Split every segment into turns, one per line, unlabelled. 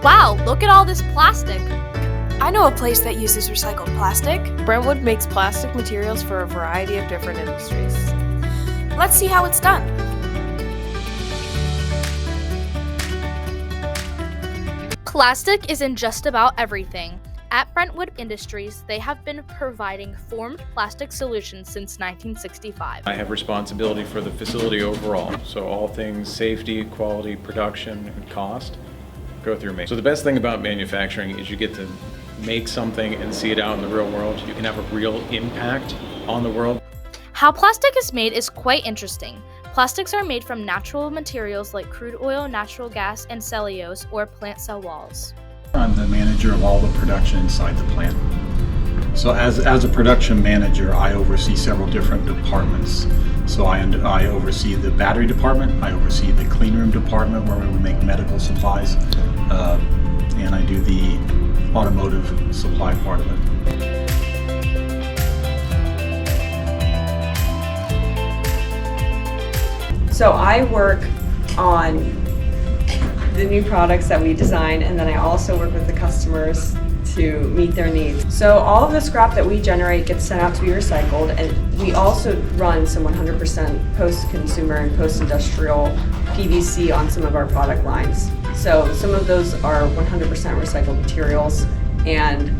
Wow, look at all this plastic.
I know a place that uses recycled plastic.
Brentwood makes plastic materials for a variety of different industries.
Let's see how it's done.
Plastic is in just about everything. At Brentwood Industries, they have been providing formed plastic solutions since 1965.
I have responsibility for the facility overall, so all things safety, quality, production, and cost go through me. So the best thing about manufacturing is you get to make something and see it out in the real world. You can have a real impact on the world.
How plastic is made is quite interesting. Plastics are made from natural materials like crude oil, natural gas, and cellulose or plant cell walls.
I'm the manager of all the production inside the plant. So as a production manager, I oversee several different departments. So I oversee the battery department, I oversee the clean room department where we make medical supplies, and I do the automotive supply part of it.
So I work on the new products that we design, and then I also work with the customers to meet their needs. So all of the scrap that we generate gets sent out to be recycled, and we also run some 100% post-consumer and post-industrial PVC on some of our product lines. So some of those are 100% recycled materials, and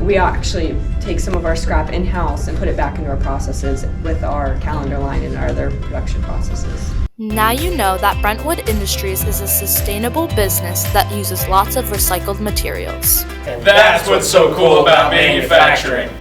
we actually take some of our scrap in-house and put it back into our processes with our calendar line and our other production processes.
Now you know that Brentwood Industries is a sustainable business that uses lots of recycled materials.
And that's what's so cool about manufacturing.